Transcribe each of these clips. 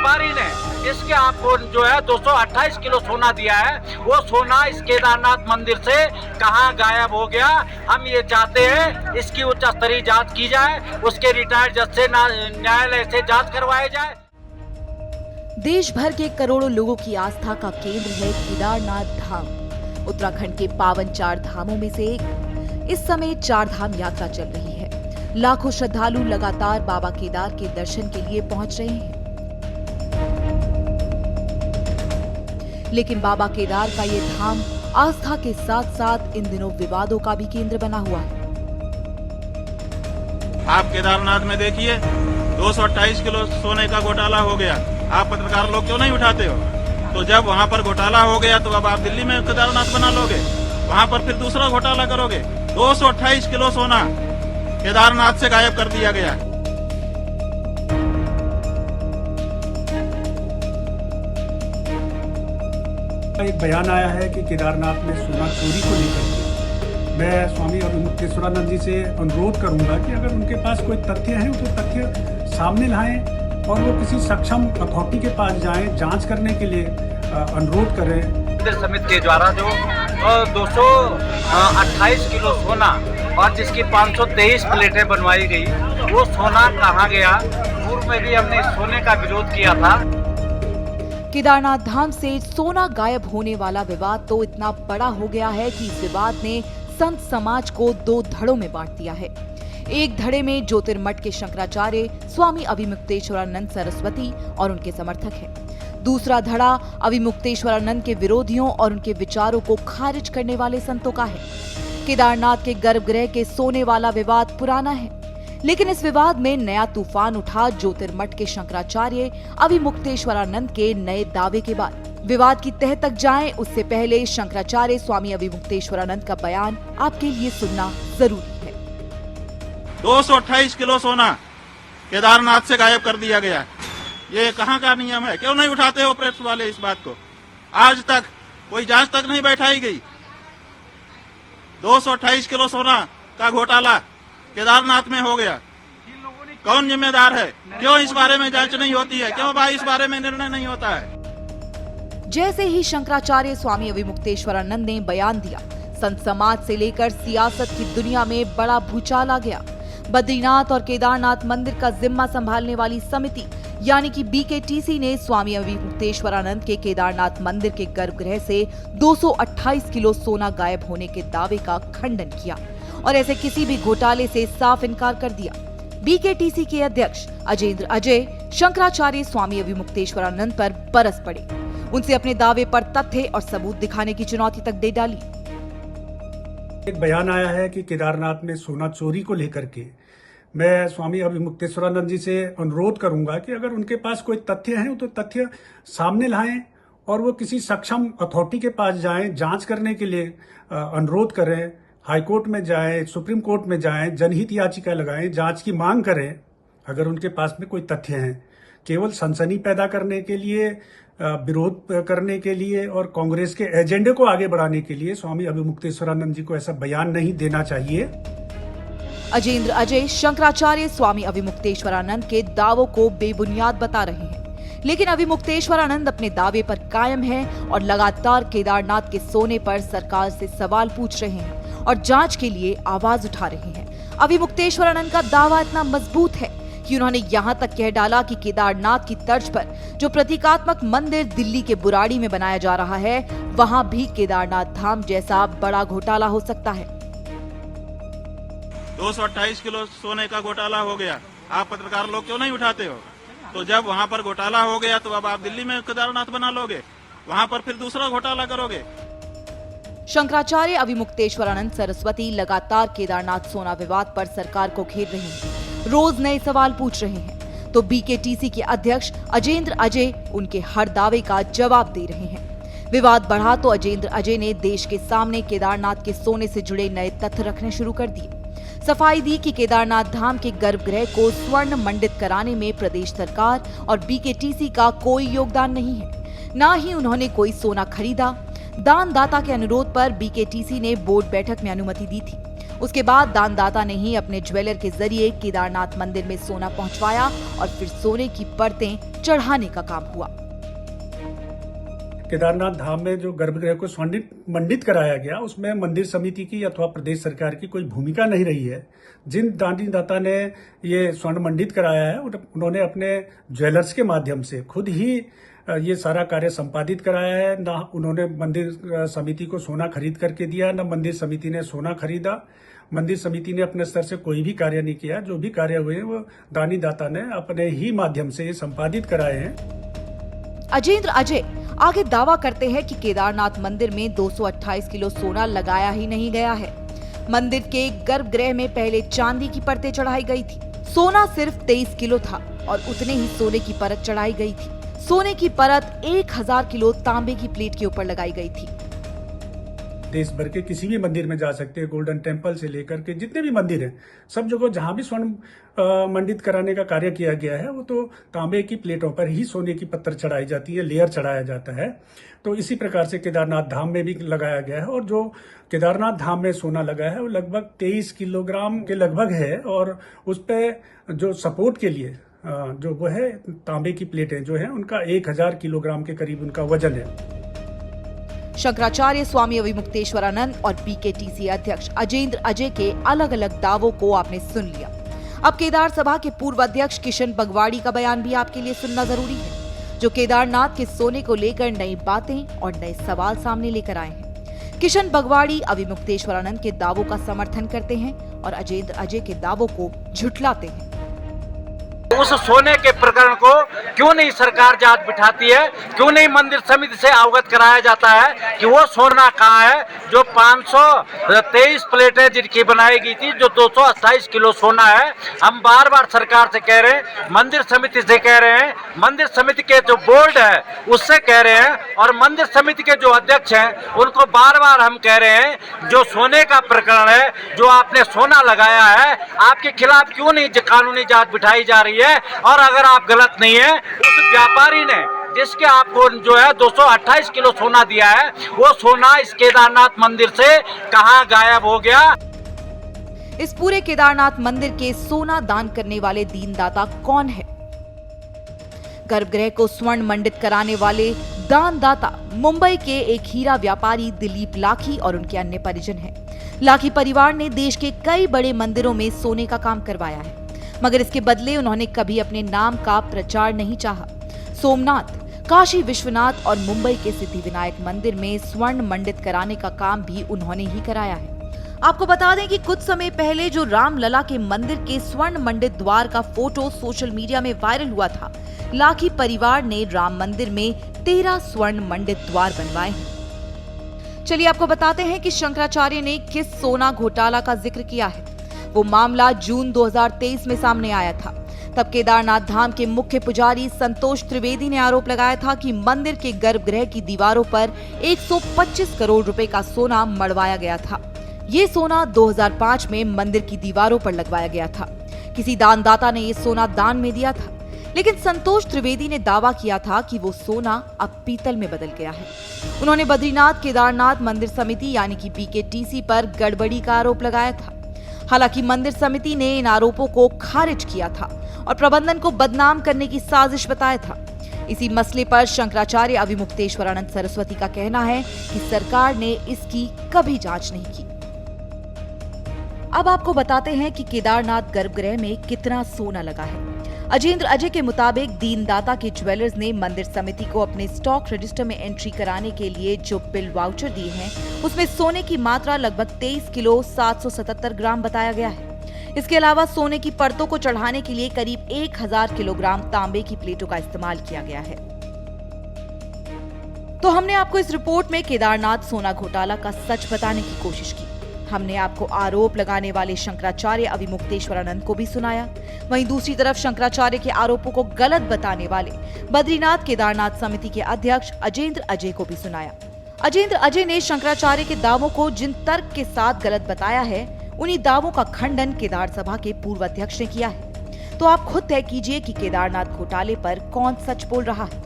व्यापारी ने इसके आपको जो है 228 किलो सोना दिया है, वो सोना इस केदारनाथ मंदिर से कहाँ गायब हो गया, हम ये चाहते हैं इसकी उच्च स्तरीय जांच की जाए, उसके रिटायर्ड जज से न्यायालय से जांच करवाई जाए। देश भर के करोड़ों लोगों की आस्था का केंद्र है केदारनाथ धाम, उत्तराखंड के पावन 4 धामों में से एक। इस समय 4 धाम यात्रा चल रही है। लाखों श्रद्धालु लगातार बाबा केदार के दर्शन के लिए पहुंच रहे हैं। लेकिन बाबा केदार का ये धाम आस्था के साथ साथ इन दिनों विवादों का भी केंद्र बना हुआ है। आप केदारनाथ में देखिए 228 किलो सोने का घोटाला हो गया। आप पत्रकार लोग क्यों नहीं उठाते हो? तो जब वहाँ पर घोटाला हो गया तो अब आप दिल्ली में केदारनाथ बना लोगे, वहाँ पर फिर दूसरा घोटाला करोगे। 228 किलो सोना केदारनाथ से गायब कर दिया गया। एक बयान आया है कि केदारनाथ में सोना चोरी को लेकर मैं स्वामी अभिमुक्तेश्वरानंद जी से अनुरोध करूंगा कि अगर उनके पास कोई तथ्य है तो तथ्य सामने लाएं और वो किसी सक्षम अथॉरिटी के पास जाएं, जांच करने के लिए अनुरोध करें। मंदिर समिति के द्वारा जो 228 किलो सोना और जिसकी 523 प्लेटें बनवाई गई, वो सोना कहाँ गया? पूर्व में भी हमने सोने का विरोध किया था। केदारनाथ धाम से सोना गायब होने वाला विवाद तो इतना बड़ा हो गया है कि इस विवाद ने संत समाज को 2 धड़ों में बांट दिया है। एक धड़े में ज्योतिर्मठ के शंकराचार्य स्वामी अभिमुक्तेश्वरानंद सरस्वती और उनके समर्थक हैं। दूसरा धड़ा अभिमुक्तेश्वरानंद के विरोधियों और उनके विचारों को खारिज करने वाले संतों का है। केदारनाथ के गर्भगृह के सोने वाला विवाद पुराना है, लेकिन इस विवाद में नया तूफान उठा ज्योतिर्मठ के शंकराचार्य अभिमुक्तेश्वरानंद के नए दावे के बाद। विवाद की तह तक जाएं उससे पहले शंकराचार्य स्वामी अभिमुक्तेश्वरानंद का बयान आपके लिए सुनना जरूरी है। 228 किलो सोना केदारनाथ से गायब कर दिया गया। ये कहाँ का नियम है? क्यों नहीं उठाते हो प्रेस वाले इस बात को? आज तक कोई जांच तक नहीं बैठाई गई। 228 किलो सोना का घोटाला केदारनाथ में हो गया। कौन जिम्मेदार है? क्यों इस बारे में जांच नहीं होती है? क्यों भाई इस बारे में निर्णय नहीं होता है? जैसे ही शंकराचार्य स्वामी अभिमुक्तेश्वरानंद ने बयान दिया, संत समाज से लेकर सियासत की दुनिया में बड़ा भूचाल आ गया। बद्रीनाथ और केदारनाथ मंदिर का जिम्मा संभालने वाली समिति यानी कि BKTC ने स्वामी अभिमुक्तेश्वरानंद के केदारनाथ मंदिर के गर्भगृह से 228 किलो सोना गायब होने के दावे का खंडन किया और ऐसे किसी भी घोटाले से साफ इनकार कर दिया। BKTC के अध्यक्ष अजेंद्र अजय शंकराचार्य स्वामी अभिमुक्तेश्वरानंद पर बरस पड़े। उनसे अपने दावे पर तथ्य और सबूत दिखाने की चुनौती तक दे डाली। एक बयान आया है कि केदारनाथ में सोना चोरी को लेकर के मैं स्वामी अभिमुक्तेश्वरानंद जी से अनुरोध करूंगा कि अगर उनके पास कोई तथ्य है तो तथ्य सामने लाएं और वो किसी सक्षम अथॉरिटी के पास जाएं, जांच करने के लिए अनुरोध करें। हाईकोर्ट में जाएं, सुप्रीम कोर्ट में जाएं, जनहित याचिका लगाएं, जांच की मांग करें अगर उनके पास में कोई तथ्य हैं। केवल सनसनी पैदा करने के लिए, विरोध करने के लिए और कांग्रेस के एजेंडे को आगे बढ़ाने के लिए स्वामी अभिमुक्तेश्वरानंद जी को ऐसा बयान नहीं देना चाहिए। अजेंद्र अजय शंकराचार्य स्वामी अभिमुक्तेश्वरानंद के दावों को बेबुनियाद बता रहे हैं, लेकिन अभिमुक्तेश्वरानंद अपने दावे पर कायम हैं और लगातार केदारनाथ के सोने पर सरकार से सवाल पूछ रहे हैं और जांच के लिए आवाज उठा रहे हैं। अभिमुक्तेश्वरानंद का दावा इतना मजबूत है कि उन्होंने यहां तक कह डाला कि केदारनाथ की तर्ज पर जो प्रतीकात्मक मंदिर दिल्ली के बुराड़ी में बनाया जा रहा है, वहां भी केदारनाथ धाम जैसा बड़ा घोटाला हो सकता है। 228 किलो सोने का घोटाला हो गया। आप पत्रकार लोग क्यों नहीं उठाते हो? तो जब वहाँ पर घोटाला हो गया तो अब आप दिल्ली में केदारनाथ बना लोगे, वहाँ पर फिर दूसरा घोटाला करोगे। शंकराचार्य अभिमुक्तेश्वरानंद सरस्वती लगातार केदारनाथ सोना विवाद पर सरकार को घेर रहे हैं, रोज नए सवाल पूछ रहे हैं, तो BKTC के अध्यक्ष अजेंद्र अजय उनके हर दावे का जवाब दे रहे हैं। विवाद बढ़ा तो अजेंद्र अजय ने देश के सामने केदारनाथ के सोने से जुड़े नए तथ्य रखने शुरू कर दिए। सफाई दी कि केदारनाथ धाम के गर्भगृह को स्वर्ण मंडित कराने में प्रदेश सरकार और BKTC का कोई योगदान नहीं है, न ही उन्होंने कोई सोना खरीदा। दानदाता के अनुरोध पर BKTC ने बोर्ड बैठक में अनुमति दी थी उसके बाद दानदाता ने ही अपने ज्वेलर के जरिए केदारनाथ मंदिर में सोना पहुंचवाया और फिर सोने की परतें चढ़ाने का काम हुआ। केदारनाथ धाम में जो गर्भगृह को स्वर्णित मंडित कराया गया, उसमें मंदिर समिति की अथवा प्रदेश सरकार की कोई भूमिका नहीं रही है। जिन दानदाता ने ये स्वर्ण मंडित कराया है, उन्होंने अपने ज्वेलर्स के माध्यम से खुद ही ये सारा कार्य संपादित कराया है। ना उन्होंने मंदिर समिति को सोना खरीद करके दिया, न मंदिर समिति ने सोना खरीदा। मंदिर समिति ने अपने स्तर से कोई भी कार्य नहीं किया। जो भी कार्य हुए वो दानी दाता ने अपने ही माध्यम से ये संपादित कराए हैं। अजेंद्र अजय आगे दावा करते हैं कि केदारनाथ मंदिर में 228 किलो सोना लगाया ही नहीं गया है। मंदिर के गर्भगृह में पहले चांदी की परतें चढ़ाई गई थी। सोना सिर्फ 23 किलो था और उतने ही सोने की परत चढ़ाई गई थी। सोने की परत 1000 किलो तांबे की प्लेट के ऊपर लगाई गई थी। देश भर के किसी भी मंदिर में जा सकते हैं, गोल्डन टेम्पल से लेकर के जितने भी मंदिर हैं, सब जगह जहां भी स्वर्ण मंडित कराने का कार्य किया गया है, वो तो तांबे की प्लेटों पर ही सोने की पत्थर चढ़ाई जाती है, लेयर चढ़ाया जाता है। तो इसी प्रकार से केदारनाथ धाम में भी लगाया गया है। और जो केदारनाथ धाम में सोना लगा है वो लगभग 23 किलोग्राम के लगभग है। और उस पर जो सपोर्ट के लिए जो वो है तांबे की प्लेटें जो है, उनका 1000 किलोग्राम के करीब उनका वजन है। शंकराचार्य स्वामी अविमुक्तेश्वरानंद और पीकेटीसी अध्यक्ष अजेंद्र अजय के अलग अलग दावों को आपने सुन लिया। अब केदार सभा के पूर्व अध्यक्ष किशन बगवाड़ी का बयान भी आपके लिए सुनना जरूरी है, जो केदारनाथ के सोने को लेकर नई बातें और नए सवाल सामने लेकर आए हैं। किशन बगवाड़ी अविमुक्तेश्वरानंद के दावों का समर्थन करते हैं और अजेंद्र अजय के दावों को झुठलाते हैं। उस सोने के प्रकरण को क्यों नहीं सरकार जांच बिठाती है? क्यों नहीं मंदिर समिति से अवगत कराया जाता है कि वो सोना कहाँ है जो 523 प्लेटें जिनकी बनाई गई थी, जो 228 किलो सोना है। हम बार बार सरकार से कह रहे हैं, मंदिर समिति से कह रहे हैं, मंदिर समिति के जो बोर्ड है उससे कह रहे हैं, और मंदिर समिति के जो अध्यक्ष हैं उनको बार बार हम कह रहे हैं, जो सोने का प्रकरण है, जो आपने सोना लगाया है, आपके खिलाफ क्यों नहीं कानूनी जांच बिठाई जा रही है? और अगर आप गलत नहीं है, उस व्यापारी ने जिसके आपको जो है 228 किलो सोना दिया है, वो सोना इस केदारनाथ मंदिर से कहां गायब हो गया? इस पूरे केदारनाथ मंदिर के सोना दान करने वाले दीनदाता कौन है? गर्भगृह को स्वर्ण मंडित कराने वाले दानदाता मुंबई के एक हीरा व्यापारी दिलीप लाखी और उनके अन्य परिजन हैं। लाखी परिवार ने देश के कई बड़े मंदिरों में सोने का काम करवाया है, मगर इसके बदले उन्होंने कभी अपने नाम का प्रचार नहीं चाहा। सोमनाथ, काशी विश्वनाथ और मुंबई के सिद्धिविनायक मंदिर में स्वर्ण मंडित कराने का काम भी उन्होंने ही कराया है। आपको बता दें कि कुछ समय पहले जो रामलला के मंदिर के स्वर्ण मंडित द्वार का फोटो सोशल मीडिया में वायरल हुआ था, लाखी परिवार ने राम मंदिर में 13 स्वर्ण मंडित द्वार बनवाए हैं। चलिए आपको बताते हैं कि शंकराचार्य ने किस सोना घोटाला का जिक्र किया है। वो मामला जून 2023 में सामने आया था। तब केदारनाथ धाम के मुख्य पुजारी संतोष त्रिवेदी ने आरोप लगाया था कि मंदिर के गर्भगृह की दीवारों पर 125 करोड़ रुपए का सोना मढ़वाया गया था। ये सोना 2005 में मंदिर की दीवारों पर लगवाया गया था। किसी दानदाता ने ये सोना दान में दिया था, लेकिन संतोष त्रिवेदी ने दावा किया था कि वो सोना अब पीतल में बदल गया है। उन्होंने बद्रीनाथ केदारनाथ मंदिर समिति यानी कि पीकेटीसी पर गड़बड़ी का आरोप लगाया था। हालांकि मंदिर समिति ने इन आरोपों को खारिज किया था और प्रबंधन को बदनाम करने की साजिश बताया था। इसी मसले पर शंकराचार्य अविमुक्तेश्वरानंद सरस्वती का कहना है कि सरकार ने इसकी कभी जांच नहीं की। अब आपको बताते हैं कि केदारनाथ गर्भगृह में कितना सोना लगा है। अजेंद्र अजय के मुताबिक दीनदाता के ज्वेलर्स ने मंदिर समिति को अपने स्टॉक रजिस्टर में एंट्री कराने के लिए जो बिल वाउचर दिए हैं, उसमें सोने की मात्रा लगभग 23 किलो 777 ग्राम बताया गया है। इसके अलावा सोने की परतों को चढ़ाने के लिए करीब 1000 किलोग्राम तांबे की प्लेटों का इस्तेमाल किया गया है। तो हमने आपको इस रिपोर्ट में केदारनाथ सोना घोटाला का सच बताने की कोशिश की। हमने आपको आरोप लगाने वाले शंकराचार्य अविमुक्तेश्वरानंद को भी सुनाया। वहीं दूसरी तरफ शंकराचार्य के आरोपों को गलत बताने वाले बद्रीनाथ केदारनाथ समिति के अध्यक्ष अजेंद्र अजय को भी सुनाया। अजेंद्र अजय ने शंकराचार्य के दावों को जिन तर्क के साथ गलत बताया है, उन्हीं दावों का खंडन केदार सभा के पूर्व अध्यक्ष ने किया है। तो आप खुद तय कीजिए कि केदारनाथ घोटाले पर कौन सच बोल रहा है।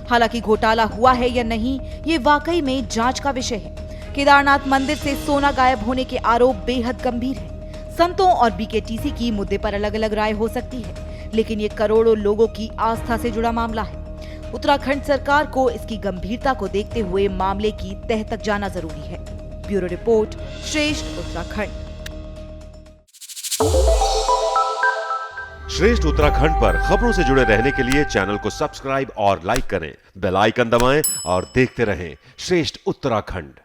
हालांकि घोटाला हुआ है या नहीं, ये वाकई में जांच का विषय है। केदारनाथ मंदिर से सोना गायब होने के आरोप बेहद गंभीर है। संतों और बीकेटीसी की मुद्दे पर अलग अलग राय हो सकती है, लेकिन ये करोड़ों लोगों की आस्था से जुड़ा मामला है। उत्तराखंड सरकार को इसकी गंभीरता को देखते हुए मामले की तह तक जाना जरूरी है। ब्यूरो रिपोर्ट, श्रेष्ठ उत्तराखंड। श्रेष्ठ उत्तराखंड पर खबरों से जुड़े रहने के लिए चैनल को सब्सक्राइब और लाइक करें, बेल आइकन दबाएं और देखते रहें श्रेष्ठ उत्तराखंड।